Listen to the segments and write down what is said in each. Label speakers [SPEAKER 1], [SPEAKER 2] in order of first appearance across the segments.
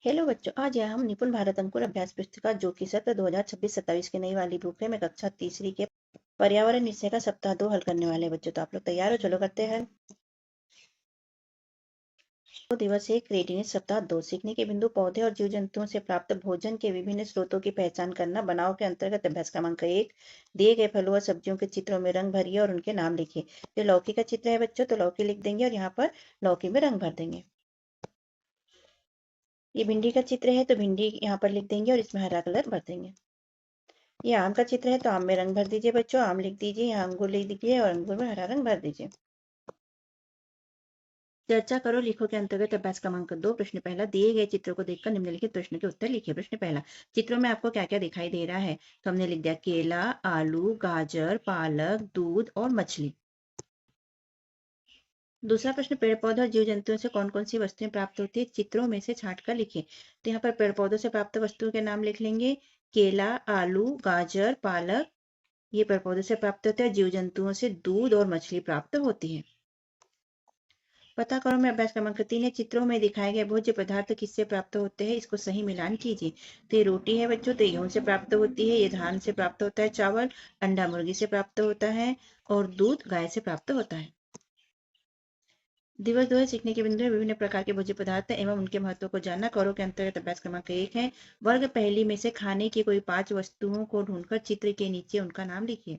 [SPEAKER 1] Hello बच्चों, आज यहाँ हम निपुण भारत अंकुर अभ्यास पुस्तिका जो कि सत्र 2026-27 की नई वाली बुक है में कक्षा तीसरी के पर्यावरण विषय का सप्ताह 2 हल करने वाले हैं। बच्चों, तो आप लोग तैयार हो? चलो करते हैं। दो दिवस एक रेडिनेस सप्ताह 2 सीखने के बिंदु पौधे और जीव जंतुओं से प्राप्त भोजन के विभिन्न स्रोतों की पहचान करना। बनाओ के अंतर्गत अभ्यास क्रमांक 1, दिए गए फलों और सब्जियों के चित्रों में रंग भरिए और उनके नाम लिखिए। जो लौकी का चित्र है बच्चों, तो लौकी लिख देंगे और यहाँ पर लौकी में रंग भर देंगे। ये भिंडी का चित्र है तो भिंडी यहाँ पर लिख देंगे और इसमें हरा कलर भर देंगे। ये आम का चित्र है तो आम में रंग भर दीजिए बच्चों, आम लिख दीजिए, यहाँ अंगूर लिख दीजिए और अंगूर में हरा रंग भर दीजिए। चर्चा करो लिखो के अंतर्गत अभ्यास क्रमांक 2 प्रश्न पहला, दिए गए चित्रों को देखकर निम्नलिखित प्रश्न के उत्तर लिखिए। प्रश्न पहला, चित्रों में आपको क्या क्या दिखाई दे रहा है? तो हमने लिख दिया केला, आलू, गाजर, पालक, दूध और मछली। दूसरा प्रश्न, पेड़ पौधे और जीव जंतुओं से कौन कौन सी वस्तुएं प्राप्त होती है? चित्रों में से छांट कर लिखिए। तो यहाँ पर पेड़ पौधों से प्राप्त वस्तुओं के नाम लिख लेंगे, केला, आलू, गाजर, पालक, ये पेड़ पौधे से प्राप्त होते हैं। जीव जंतुओं से दूध और मछली प्राप्त होती है। पता करो में अभ्यास क्रमांक 3 है, चित्रों में दिखाए गए भोज्य पदार्थ किससे प्राप्त होते हैं? इसको सही मिलान कीजिए। तो ये रोटी है बच्चों, तो गेहूं से प्राप्त होती है। ये धान से प्राप्त होता है चावल, अंडा मुर्गी से प्राप्त होता है और दूध गाय से प्राप्त होता है। दिवस 2 है, सीखने के बिंदु है, विभिन्न प्रकार के भोज्य पदार्थ एवं उनके महत्व को जानना। करो के अंतर्गत अभ्यास क्रमांक 1 है, वर्ग पहली में से खाने की कोई 5 वस्तुओं को ढूंढकर चित्र के नीचे उनका नाम लिखिए।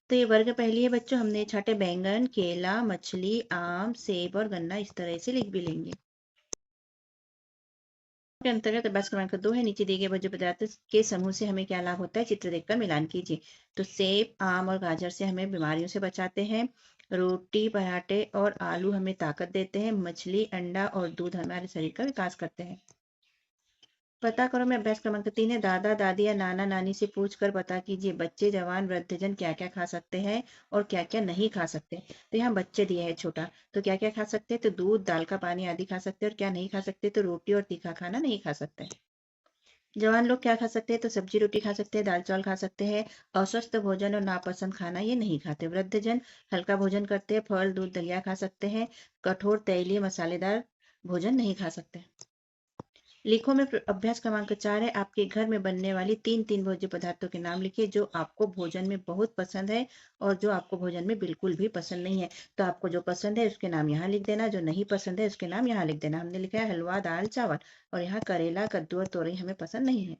[SPEAKER 1] तो ये वर्ग पहली है बच्चों, हमने छाटे बैंगन, केला, मछली, आम, सेब और गन्ना, इस तरह से लिख भी लेंगे। के अंतर्गत अभ्यास क्रमांक 2 है, नीचे दिए गए भोज्य पदार्थ के समूह से हमें क्या लाभ होता है? चित्र देखकर मिलान कीजिए। तो सेब, आम और गाजर से हमें बीमारियों से बचाते हैं। रोटी, पराठे और आलू हमें ताकत देते हैं। मछली, अंडा और दूध हमारे शरीर का विकास करते हैं। पता करो में अभ्यास क्रमांक 3 है, दादा दादी या नाना नानी से पूछ कर पता कीजिए बच्चे, जवान, वृद्धजन क्या क्या खा सकते हैं और क्या क्या नहीं खा सकते। तो यहाँ बच्चे दिए हैं छोटा, तो क्या क्या खा सकते हैं? तो दूध, दाल का पानी आदि खा सकते हैं। और क्या नहीं खा सकते? तो रोटी और तीखा खाना नहीं खा सकते। जवान लोग क्या खा सकते हैं? तो सब्जी रोटी खा सकते हैं, दाल चावल खा सकते हैं। अस्वस्थ भोजन और नापसंद खाना ये नहीं खाते। वृद्धजन हल्का भोजन करते हैं, फल, दूध, दलिया खा सकते हैं। कठोर, तैलीय, मसालेदार भोजन नहीं खा सकते। लिखो में अभ्यास क्रमांक 4 है, आपके घर में बनने वाली 3 भोज्य पदार्थों के नाम लिखिए जो आपको भोजन में बहुत पसंद है और जो आपको भोजन में बिल्कुल भी पसंद नहीं है। तो आपको जो पसंद है उसके नाम यहाँ लिख देना, जो नहीं पसंद है उसके नाम यहाँ लिख देना। हमने लिखा है हलवा, दाल, चावल, और यहाँ करेला, कद्दू और तोरई हमें पसंद नहीं है।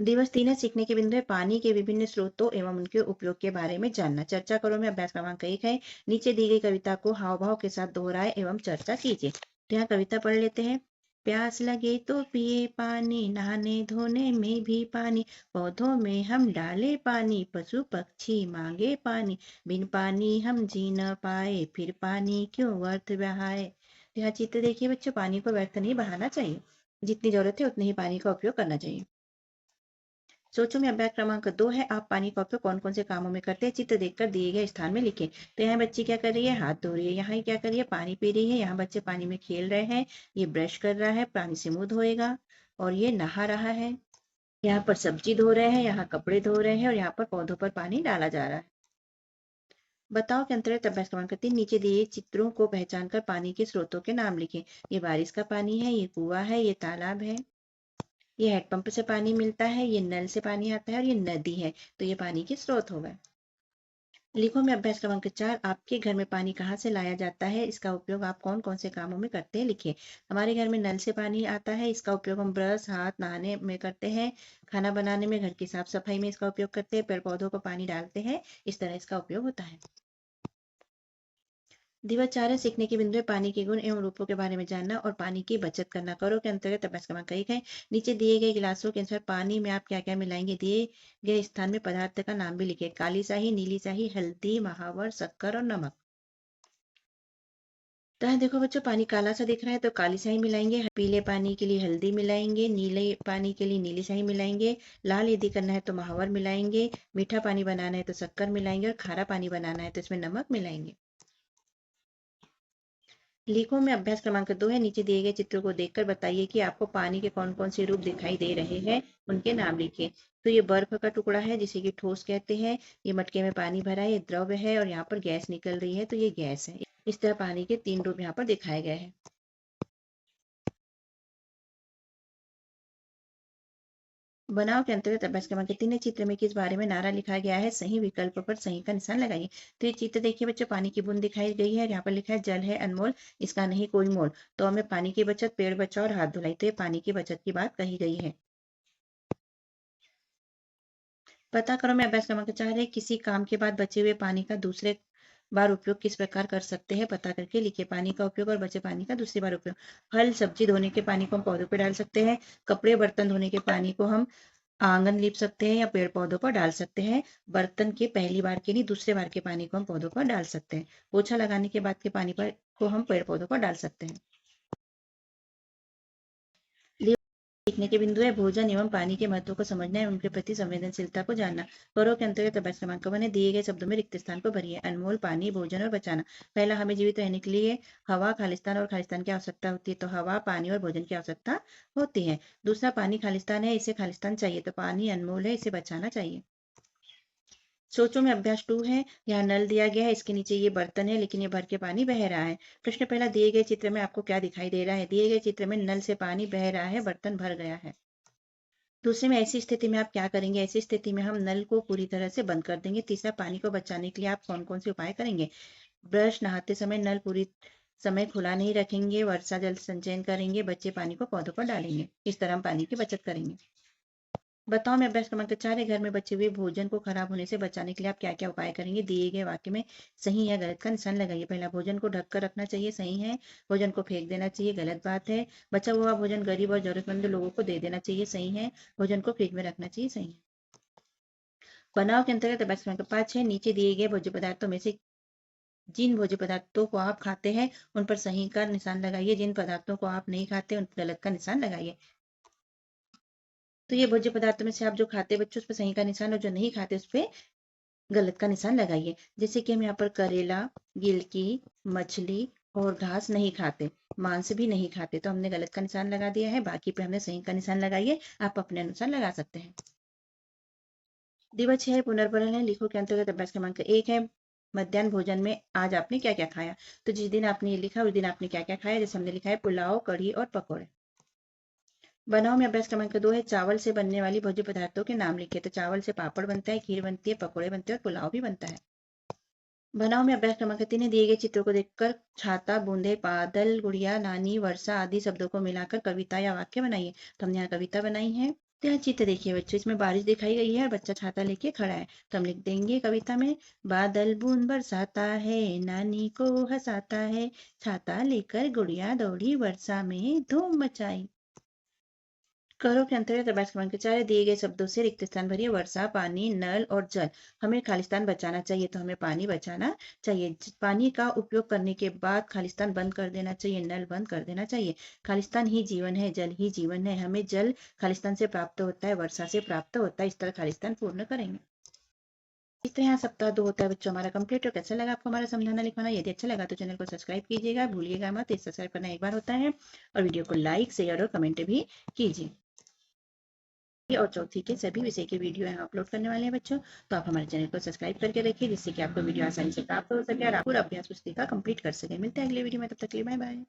[SPEAKER 1] दिवस 3 है, सीखने के बिंदु है, पानी के विभिन्न स्रोतों एवं उनके उपयोग के बारे में जानना। चर्चा करो में अभ्यास क्रमांक 1 है, नीचे दी गई कविता को हाव भाव के साथ दोहराए एवं चर्चा कीजिए। तो यहाँ कविता पढ़ लेते हैं। प्यास लगे तो पिए पानी, नहाने धोने में भी पानी, पौधों में हम डाले पानी, पशु पक्षी मांगे पानी, बिन पानी हम जी न पाए, फिर पानी क्यों व्यर्थ बहाए। तो यहाँ चित्र देखिए बच्चों, पानी को व्यर्थ नहीं बहाना चाहिए, जितनी जरूरत है उतने ही पानी का उपयोग करना चाहिए। सोचो में अभ्यास क्रमांक 2 है, आप पानी का उपयोग कौन कौन से कामों में करते हैं? चित्र देखकर दिए गए स्थान में लिखें। तो यहाँ बच्ची क्या कर रही है? हाथ धो रही है। यहाँ क्या कर रही है? पानी पी रही है। यहाँ बच्चे पानी में खेल रहे हैं। ये ब्रश कर रहा है, पानी से मुंह धोएगा। और ये नहा रहा है। यहाँ पर सब्जी धो रहे हैं, यहाँ कपड़े धो रहे हैं और यहाँ पर पौधों पर पानी डाला जा रहा है। बताओ के अंतर्गत अभ्यास क्रमांक 3, नीचे दिए चित्रों को पहचान कर पानी के स्रोतों के नाम लिखें। ये बारिश का पानी है, ये कुआं है, ये तालाब है, ये हैंडपंप से पानी मिलता है, ये नल से पानी आता है और ये नदी है। तो ये पानी के स्रोत हो गए। लिखो में अभ्यास क्रमांक 4, आपके घर में पानी कहाँ से लाया जाता है? इसका उपयोग आप कौन कौन से कामों में करते हैं? लिखिए। हमारे घर में नल से पानी आता है, इसका उपयोग हम ब्रश, हाथ नहाने में करते हैं, खाना बनाने में, घर की साफ सफाई में इसका उपयोग करते हैं, पेड़ पौधों को पानी डालते हैं, इस तरह इसका उपयोग होता है। दिवस 4 है, सीखने के बिंदु है, पानी के गुण एवं रूपों के बारे में जानना और पानी की बचत करना। करो के अंतर्गत अभ्यास क्रमांक 1 है, नीचे दिए गए गिलासों के अनुसार पानी में आप क्या क्या मिलाएंगे? दिए गए स्थान में पदार्थ का नाम भी लिखिए। काली स्याही, नीली स्याही, हल्दी, महावर, शक्कर और नमक। तो यहाँ देखो बच्चों, पानी काला सा दिख रहा है तो काली स्याही मिलाएंगे, पीले पानी के लिए हल्दी मिलाएंगे, नीले पानी के लिए नीली स्याही मिलाएंगे, लाल यदि करना है तो महावर मिलाएंगे, मीठा पानी बनाना है तो शक्कर मिलाएंगे और खारा पानी बनाना है तो इसमें नमक मिलाएंगे। लिखो में अभ्यास क्रमांक 2 है, नीचे दिए गए चित्रों को देखकर बताइए कि आपको पानी के कौन कौन से रूप दिखाई दे रहे हैं, उनके नाम लिखिए। तो ये बर्फ का टुकड़ा है जिसे कि ठोस कहते हैं, ये मटके में पानी भरा है, ये द्रव है और यहाँ पर गैस निकल रही है तो ये गैस है। इस तरह पानी के 3 रूप यहाँ पर दिखाए गए हैं। बनाओ के अंतर्गत अभ्यास क्रमांक 3 चित्र में किस बारे में नारा लिखा गया है, सही विकल्प पर सही का निशान लगाइए। तो ये चित्र देखिए बच्चों, पानी की बूंद दिखाई गई है, यहाँ पर लिखा है जल है अनमोल, इसका नहीं कोई मोल। तो हमें पानी की बचत, पेड़ बचाओ और हाथ धुलाई, तो ये पानी की बचत की बात कही गई है। पता करो में अभ्यास क्रमांक 4 है, किसी काम के बाद बचे हुए पानी का दूसरे बार उपयोग किस प्रकार कर सकते हैं, पता करके लिखिए। पानी का उपयोग और बचे पानी का दूसरी बार उपयोग। फल सब्जी धोने के पानी को हम पौधों पर डाल सकते हैं। कपड़े बर्तन धोने के पानी को हम आंगन लीप सकते हैं या पेड़ पौधों पर डाल सकते हैं। बर्तन के पहली बार के नहीं दूसरे बार के पानी को हम पौधों पर डाल सकते हैं। पोछा लगाने के बाद के पानी पर को हम पेड़ पौधों पर डाल सकते हैं। सीखने के बिंदु है, भोजन एवं पानी के महत्व को समझना है, उनके प्रति संवेदनशीलता को जानना। करो के अंतर्गत अभ्यास क्रमांक बने दिए गए शब्दों में रिक्त स्थान को भरिए। अनमोल, पानी, भोजन और बचाना। पहला, हमें जीवित रहने के लिए हवा, खालिस्तान और खालिस्तान की आवश्यकता होती है, तो हवा, पानी और भोजन की आवश्यकता होती है। दूसरा, पानी खालिस्तान है, इसे खालिस्तान चाहिए, तो पानी अनमोल है, इसे बचाना चाहिए। सोचो में अभ्यास 2 है, यहाँ नल दिया गया है, इसके नीचे ये बर्तन है लेकिन ये भर के पानी बह रहा है। प्रश्न पहला, दिए गए चित्र में आपको क्या दिखाई दे रहा है? दिए गए चित्र में नल से पानी बह रहा है, बर्तन भर गया है। दूसरे में, ऐसी स्थिति में आप क्या करेंगे? ऐसी स्थिति में हम नल को पूरी तरह से बंद कर देंगे। तीसरा, पानी को बचाने के लिए आप कौन कौन से उपाय करेंगे? ब्रश, नहाते समय नल पूरी समय खुला नहीं रखेंगे, वर्षा जल संचयन करेंगे, बचे पानी को पौधों पर डालेंगे। इस तरह हम पानी की बचत करेंगे। बताओ में अभ्यास क्रमांक 4 है, घर में बचे हुए भोजन को खराब होने से बचाने के लिए आप क्या क्या उपाय करेंगे? दिए गए वाक्य में सही या गलत का निशान लगाइए। पहला, भोजन को ढक कर रखना चाहिए, सही है। भोजन को फेंक देना चाहिए, गलत बात है। बचा हुआ भोजन गरीब और जरूरतमंद लोगों को दे देना चाहिए, सही है। भोजन को फ्रिज में रखना चाहिए, सही है। बनाव के अंतर्गत अभ्यास क्रमांक 5 है, नीचे दिए गए भोज्य पदार्थों में से जिन भोज्य पदार्थों को आप खाते हैं उन पर सही का निशान लगाइए, जिन पदार्थों को आप नहीं खाते उन पर गलत का निशान लगाइए। तो ये भोज्य पदार्थों में से आप जो खाते बच्चों उस पर सही का निशान और जो नहीं खाते उस पर गलत का निशान लगाइए। जैसे कि हम यहाँ पर करेला, गिलकी, मछली और घास नहीं खाते, मांस भी नहीं खाते, तो हमने गलत का निशान लगा दिया है। बाकी पे हमने सही का निशान लगाइए, आप अपने अनुसार लगा सकते हैं। दिवस 6 है, पुनर्भरण है, लिखो के अंतर्गत अभ्यास क्रमांक 1 है, मध्याह्न भोजन में आज आपने क्या क्या खाया? तो जिस दिन आपने ये लिखा उस दिन आपने क्या क्या खाया? जैसे हमने लिखा है पुलाव, कढ़ी और पकौड़े। बनाओ में अभ्यास क्रमांक 2 है, चावल से बनने वाली भोज्य पदार्थों के नाम लिखे। तो चावल से पापड़ बनता है, खीर बनती है, पकौड़े बनते हैं और पुलाव भी बनता है। बनाओ में अभ्यास क्रमांक 3 है, दिए गए चित्रों को देखकर छाता, बूंदे, बादल, गुड़िया, नानी, वर्षा आदि शब्दों को मिलाकर कविता या वाक्य बनाइए। तो हमने यहाँ कविता बनाई है। तो यहाँ चित्र देखिए बच्चों, इसमें बारिश दिखाई गई है और बच्चा छाता लेके खड़ा है, तो हम लिख देंगे कविता में, बादल बूंद बरसाता है, नानी को हंसाता है, छाता लेकर गुड़िया दौड़ी वर्षा में धूम मचाई। करो के अंतर्गत अभ्यास क्रमांक 4 दिए गए शब्दों से रिक्त स्थान भरिए। वर्षा, पानी, नल और जल। हमें खालिस्तान बचाना चाहिए, तो हमें पानी बचाना चाहिए। पानी का उपयोग करने के बाद खालिस्तान बंद कर देना चाहिए, नल बंद कर देना चाहिए। खालिस्तान ही जीवन है, जल ही जीवन है, हमें जल खालिस्तान से प्राप्त होता है, वर्षा से प्राप्त होता है। इस तरह खालिस्तान पूर्ण करेंगे। इस तरह यहाँ सप्ताह 2 होता है बच्चों हमारा कंप्लीट। और कैसा लगा आपको हमारा समझाना लिखवाना? यदि अच्छा लगा तो चैनल को सब्सक्राइब कीजिएगा, भूलिएगा मत, इस सब्सक्राइब करना एक बार होता है। और वीडियो को लाइक, शेयर और कमेंट भी कीजिए। और चौथी के सभी विषय के वीडियो यहाँ अपलोड करने वाले हैं बच्चों, तो आप हमारे चैनल को सब्सक्राइब करके रखिए, जिससे कि आपको वीडियो आसानी से प्राप्त हो सके और आप पूरा अभ्यास पुस्तिका कंप्लीट कर सके। मिलते हैं अगले वीडियो में, तब तक के लिए बाय बाय।